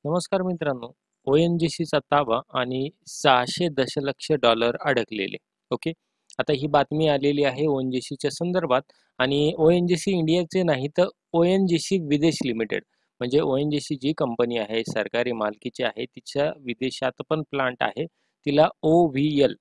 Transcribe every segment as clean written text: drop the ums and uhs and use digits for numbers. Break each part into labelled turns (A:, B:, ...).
A: नमस्कार मित्रांनो. ONGCचा ताबा आणि 600 दशलक्ष डॉलर अडकलेले. ओके. आता ही बातमी आलेली आहे ONGCच्या संदर्भात आणि ONGC इंडियाचे नाही तर ONGC विदेश लिमिटेड म्हणजे ONGC जी कंपनी आहे सरकारी मालकीची आहे तिच्या विदेशात पण प्लांट आहे. तिला OVL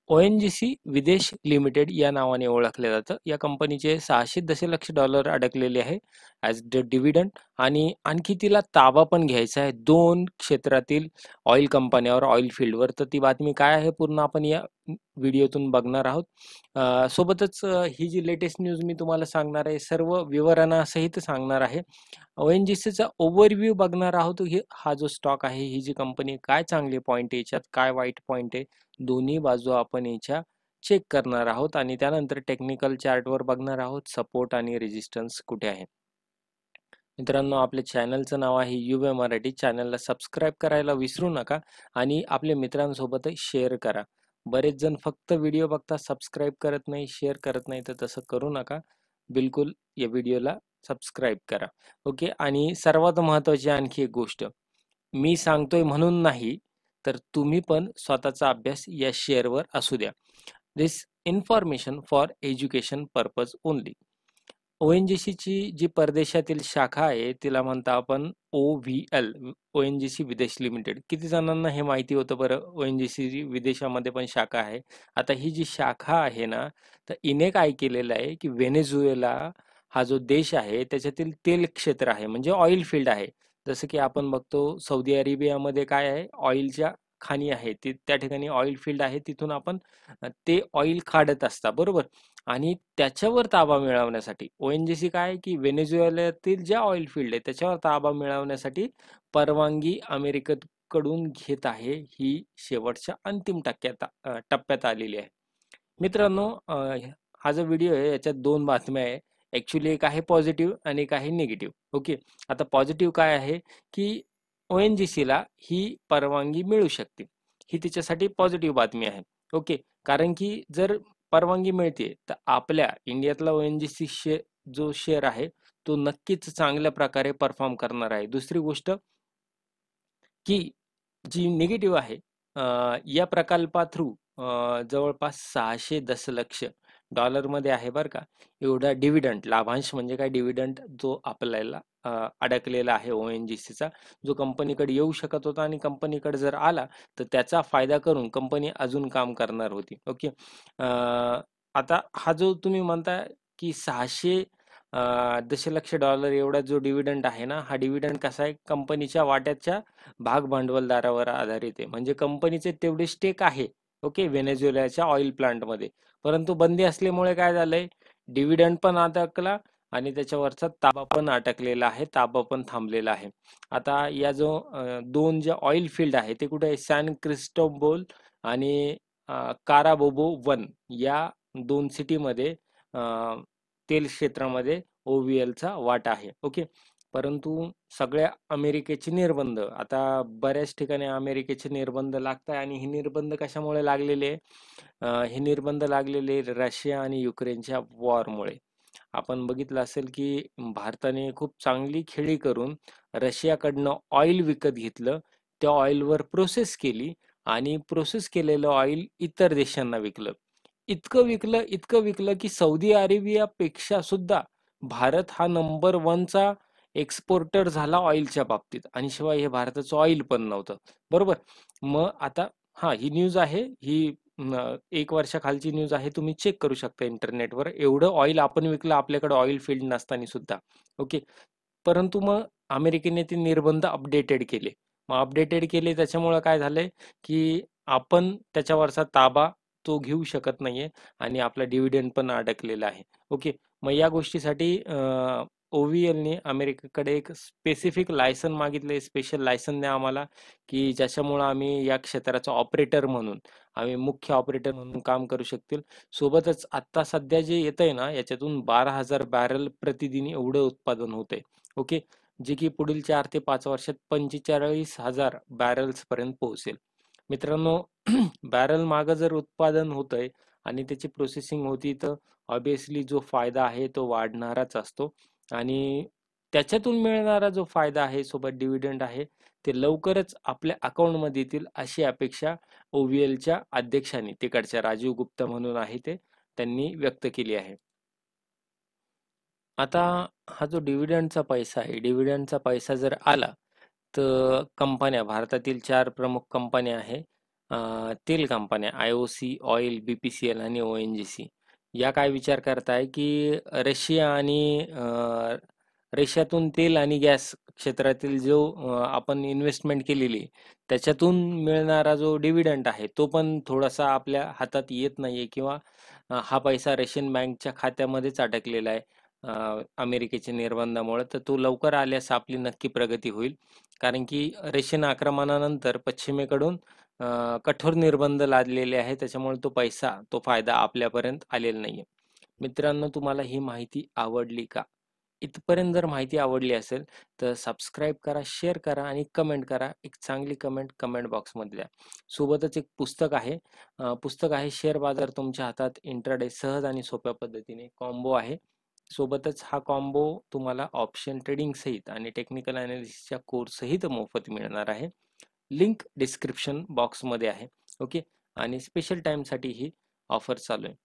A: ONGC विदेश लिमिटेड या नावाने ओळखले जातं. या कंपनीचे 600 दशलक्ष डॉलर अडकलेले आहे ॲज द डिव्हिडंड आणि आणखी तिला ताबा पण घ्यायचा आहे 2 क्षेत्रातील ऑइल कंपन्यावर, ऑइल फील्डवर. तर ती बातमी काय आहे पूर्ण आपण या व्हिडिओतून बघणार आहोत. सोबतच ही जी लेटेस्ट न्यूज मी तुम्हाला सांगणार आहे सर्व विवरणासहित सांगणार आहे. ONGCचा ओव्हरव्ह्यू बघणार आहोत. हा जो स्टॉक आहे, ही जी कंपनी काय चांगले पॉईंट आहे याच्यात, काय वाईट पॉईंट आहे, दोन्ही बाजू आपण याच्या चेक करणार आहोत आणि त्यानंतर टेक्निकल चार्टवर बघणार आहोत सपोर्ट आणि रेजिस्टन्स कुठे आहे. मित्रांनो, आपल्या चॅनलचं नाव आहे युवे मराठी. चॅनलला सबस्क्राईब करायला विसरू नका आणि आपल्या मित्रांसोबत शेअर करा. बरेच जण फक्त व्हिडिओ बघता, सबस्क्राईब करत नाही, शेअर करत नाही, तर तसं करू नका. बिलकुल या व्हिडिओला सबस्क्राईब करा. ओके. आणि सर्वात महत्त्वाची आणखी एक गोष्ट, मी सांगतोय म्हणून नाही, तर तुम्ही पण स्वतःचा अभ्यास या शेअरवर असू द्या. This information for education purpose only. ONGCची जी परदेशातील शाखा आहे तिला म्हणता आपण OVL, ONGC विदेश लिमिटेड. किती जणांना हे माहिती होतं बरं, ONGC विदेशामध्ये पण शाखा आहे. आता ही जी शाखा आहे ना, तर हिने काय केलेलं आहे की व्हेनेझुएला हा जो देश आहे त्याच्यातील तेल क्षेत्र आहे म्हणजे ऑइल फील्ड आहे. जसं की आपण बघतो सौदी अरेबियामध्ये काय आहे, ऑइलच्या खाणी आहे, त्या ठिकाणी ऑइल फील्ड आहे, तिथून आपण ते ऑइल काढत असता बरोबर. आणि त्याच्यावर ताबा मिळवण्यासाठी ONGC काय आहे की व्हेनेझुएलातील ज्या ऑइल फील्ड आहे त्याच्यावर ताबा मिळवण्यासाठी परवानगी अमेरिकेकडून घेत आहे. ही शेवटच्या अंतिम टप्प्यात आलेली आहे. मित्रांनो, हा जो व्हिडिओ आहे याच्यात 2 बातम्या आहे. ॲक्च्युअली एक आहे पॉझिटिव्ह आणि एक आहे निगेटिव्ह. ओके. आता पॉझिटिव्ह काय आहे की ONGCला ही परवानगी मिळू शकते. ही तिच्यासाठी पॉझिटिव्ह बातमी आहे. ओके. कारण की जर परवानगी मिळते तर आपल्या इंडियातला ONGC जो शेअर आहे तो नक्कीच चांगल्या प्रकारे परफॉर्म करणार आहे. दुसरी गोष्ट की जी निगेटिव्ह आहे, या प्रकल्पा थ्रू जवळपास 600 दशलक्ष डॉलरमध्ये आहे बरं का, एवढा डिव्हिडंड लाभांश म्हणजे काय डिव्हिडंड जो आपल्याला अडकलेला आहे ONGCचा, जो कंपनीकडे येऊ शकत होता आणि कंपनीकडे जर आला तर त्याचा फायदा करून कंपनी अजून काम करणार होती. ओके. आता हा जो तुम्ही म्हणता की 600 दशलक्ष डॉलर एवढा जो डिव्हिडंड आहे ना, हा डिव्हिडंड कसा आहे कंपनीच्या वाट्याच्या भाग भांडवलदारावर आधारित आहे. म्हणजे कंपनीचे तेवढे स्टेक आहे. ओके. व्हेनेझुएलाच्या ऑइल प्लांटमध्ये. परंतु बंदी असल्यामुळे काय झालंय, डिव्हिडंड पण अटकला आणि त्याच्यावरचा ताबा पण अटकलेला आहे, ताबा पण थांबलेला आहे. आता या जो 2 जे ऑइल फील्ड आहे ते कुठे आहे, सॅन क्रिस्टोबल आणि काराबोबो 1 या 2 सिटीमध्ये तेल क्षेत्रामध्ये OVLचा वाटा आहे. ओके. परंतु सगळ्या अमेरिकेचे निर्बंध, आता बऱ्याच ठिकाणी अमेरिकेचे निर्बंध लागतात आणि हे निर्बंध कशामुळे लागलेले आहे? हे निर्बंध लागलेले रशिया आणि युक्रेनच्या वॉरमुळे. आपण बघितलं असेल की भारताने खूप चांगली खेळी करून रशियाकडनं ऑइल विकत घेतलं. त्या ऑइलवर प्रोसेस केली आणि प्रोसेस केलेलं ऑइल इतर देशांना विकलं. इतकं विकलं की सौदी अरेबियापेक्षा सुद्धा भारत हा नंबर 1 चा एक्सपोर्टर झाला ऑइलच्या बाबतीत आणि शिवाय हे भारताचं ऑइल पण नव्हतं. बरोबर. मग आता ही न्यूज आहे, ही 1 वर्षाखालची न्यूज आहे, तुम्ही चेक करू शकता इंटरनेटवर. एवढं ऑइल आपण विकलं आपल्याकडे ऑइल फील्ड नसताना सुद्धा. ओके. परंतु मग अमेरिकेने ते निर्बंध अपडेटेड केले. मग अपडेटेड केले त्याच्यामुळे काय झालंय की आपण त्याच्यावरचा ताबा तो घेऊ शकत नाहीये आणि आपला डिव्हिडंड पण अडकलेला आहे. ओके. मग या गोष्टीसाठी OVLने अमेरिकेकडे एक स्पेसिफिक लायसन मागितले, स्पेशल लायसन द्या आम्हाला, की ज्याच्यामुळं आम्ही या क्षेत्राचा ऑपरेटर म्हणून, आम्ही मुख्य ऑपरेटर म्हणून काम करू शकतील. सोबतच आत्ता सध्या जे येतंय ना, याच्यातून 12,000 बॅरल प्रतिदिन एवढं उत्पादन होतंय. ओके. जे की पुढील 4 ते 5 वर्षात 45,000 बॅरल्स पर्यंत पोहोचेल. मित्रांनो, बॅरल मागं जर उत्पादन होतंय आणि त्याची प्रोसेसिंग होती तर ऑब्वियसली जो फायदा आहे तो वाढणारच असतो आणि त्याच्यातून मिळणारा जो फायदा आहे सोबत डिव्हिडंड आहे ते लवकरच आपल्या अकाउंटमध्ये येतील अशी अपेक्षा ओव्हीएलच्या अध्यक्षांनी, तिकडच्या राजीव गुप्ता म्हणून आहे ते, त्यांनी व्यक्त केली आहे. आता हा जो डिव्हिडंडचा पैसा आहे, डिव्हिडंडचा पैसा जर आला तर कंपन्या, भारतातील 4 प्रमुख कंपन्या आहे, तेल कंपन्या आयओसी, ऑइल, बीपीसीएल आणि ओएनजीसी, या काय विचार करताय की रशिया आणि रशियातून तेल आणि गॅस क्षेत्रातील जो आपण इन्व्हेस्टमेंट केलेली त्याच्यातून मिळणारा जो डिव्हिडंड आहे तो पण थोडासा आपल्या हातात येत नाहीये, किंवा हा पैसा रशियन बँकच्या खात्यामध्येच अटकलेला आहे अमेरिकेच्या निर्बंधामुळे, तर तो लवकर आल्यास आपली नक्की प्रगती होईल. कारण की रशियन आक्रमणानंतर पश्चिमेकडून कठोर निर्बंध लादलेले आहेत, त्याच्यामुळे तो पैसा, तो फायदा आपल्यापर्यंत आलेला नाहीये. मित्रांनो, तुम्हाला ही माहिती आवडली का? इथपर्यंत जर माहिती आवडली असेल तर सबस्क्राईब करा, शेअर करा आणि कमेंट करा. एक चांगली कमेंट बॉक्समध्ये द्या. सोबतच एक पुस्तक आहे, पुस्तक आहे शेअर बाजार तुमच्या हातात, इंट्राडे सहज आणि सोप्या पद्धतीने, कॉम्बो आहे. सोबतच हा कॉम्बो तुम्हाला ऑप्शन ट्रेडिंग सहित आणि टेक्निकल अनालिसिसच्या कोर्स सहित मोफत मिळणार आहे. लिंक डिस्क्रिप्शन बॉक्समध्ये आहे. ओके. आणि स्पेशल टाइमसाठी ही ऑफर चालू आहे.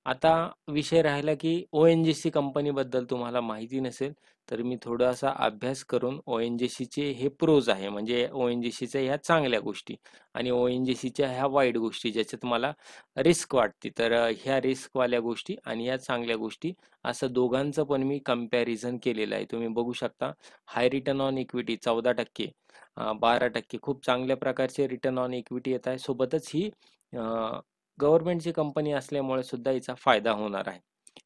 A: आता विषय राहिला की ONGC कंपनीबद्दल तुम्हाला माहिती नसेल तर मी थोडासा अभ्यास करून ONGCचे हे प्रोज आहे, म्हणजे ONGCच्या ह्या चांगल्या गोष्टी आणि ONGCच्या ह्या वाईट गोष्टी ज्याच्यात मला रिस्क वाटते, तर ह्या रिस्कवाल्या गोष्टी आणि ह्या चांगल्या गोष्टी असं दोघांचं पण मी कंपॅरिझन केलेलं आहे. तुम्ही बघू शकता, हाय रिटर्न ऑन इक्विटी 14%, 12%, खूप चांगल्या प्रकारचे रिटर्न ऑन इक्विटी येत आहे. सोबतच ही गव्हर्नमेंटची कंपनी असल्यामुळे सुद्धा याचा फायदा होणार आहे.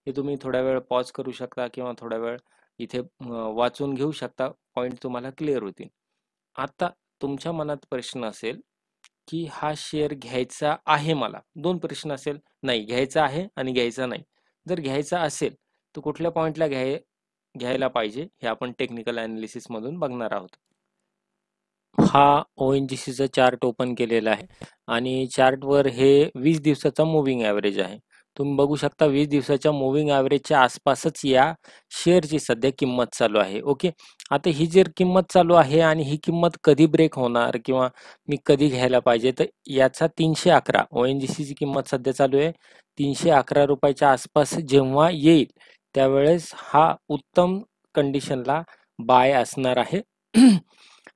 A: हे तुम्ही थोडा वेळ पॉज करू शकता किंवा थोडा वेळ इथे वाचून घेऊ शकता, पॉइंट तुम्हाला क्लिअर होतील. आता तुमच्या मनात प्रश्न असेल की हा शेअर घ्यायचा आहे मला, दोन प्रश्न असेल, नाही घ्यायचा आहे आणि घ्यायचा नाही. जर घ्यायचा असेल तर कुठल्या पॉइंटला घ्यायला पाहिजे हे आपण टेक्निकल अनालिसिस मधून बघणार आहोत. हा ONGCचा चार्ट ओपन केलेला आहे आणि चार्टवर हे 20 दिवसाचा मूव्हिंग ॲव्हरेज आहे. तुम्ही बघू शकता 20 दिवसाच्या मूव्हिंग ॲव्हरेजच्या आसपासच या शेअरची सध्या किंमत चालू आहे. ओके. आता ही जर किंमत चालू आहे आणि ही किंमत कधी ब्रेक होणार किंवा मी कधी घ्यायला पाहिजे, तर याचा 311 ONGCची किंमत सध्या चालू आहे 311 रुपयाच्या आसपास जेव्हा येईल त्यावेळेस हा उत्तम कंडिशनला बाय असणार आहे.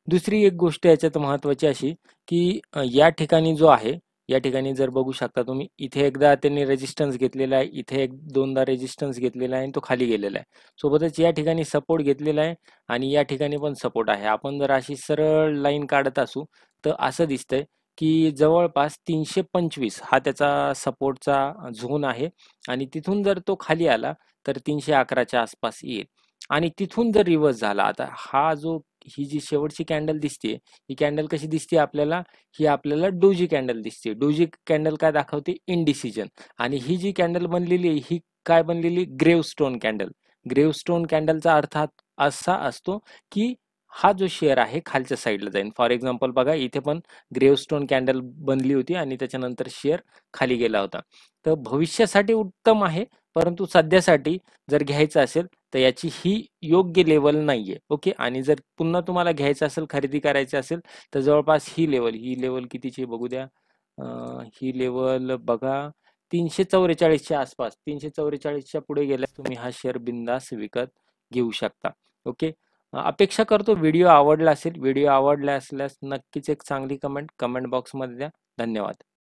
A: दुसरी एक गोष्ट याच्यात महत्त्वाची अशी की या ठिकाणी जो आहे, या ठिकाणी जर बघू शकता तुम्ही, इथे एकदा त्यांनी रेजिस्टन्स घेतलेला आहे, इथे एक दोनदा रेजिस्टन्स घेतलेला आहे आणि तो खाली गेलेला आहे. सोबतच या ठिकाणी सपोर्ट घेतलेला आहे आणि या ठिकाणी पण सपोर्ट आहे. आपण जर अशी सरळ लाईन काढत असू तर असं दिसतंय की जवळपास 325 हा त्याचा सपोर्टचा झोन आहे आणि तिथून जर तो खाली आला तर 311च्या आसपास येईल आणि तिथून जर रिव्हर्स झाला, आता हा जो, ही जी शेवटची कॅन्डल दिसते, ही कॅन्डल कशी दिसते आपल्याला, ही आपल्याला डोजी कॅन्डल दिसते. डोजी कॅन्डल काय दाखवते, इनडिसिजन. आणि ही जी कॅन्डल बनलेली आहे ही काय बनलेली, ग्रेवस्टोन कॅन्डल. ग्रेवस्टोन कॅन्डलचा अर्थ असा असतो की हा जो शेअर आहे खालच्या साईडला जाईल. फॉर एक्झाम्पल बघा, इथे पण ग्रेवस्टोन कॅन्डल बनली होती आणि त्याच्यानंतर शेअर खाली गेला होता. तर भविष्यासाठी उत्तम आहे, परंतु सध्यासाठी जर घ्यायचं असेल तर याची ही योग्य लेवल नाहीये. ओके. आणि जर पुन्हा तुम्हाला घ्यायचं असेल, खरेदी करायची असेल तर जवळपास ही लेवल कितीची बघू द्या, ही लेवल बघा 344च्या आसपास, 344च्या पुढे गेल्यास तुम्ही हा शेअर बिंदास विकत घेऊ शकता. ओके. अपेक्षा करतो व्हिडिओ आवडला असेल. व्हिडिओ आवडला असल्यास नक्कीच एक चांगली कमेंट बॉक्समध्ये द्या. धन्यवाद.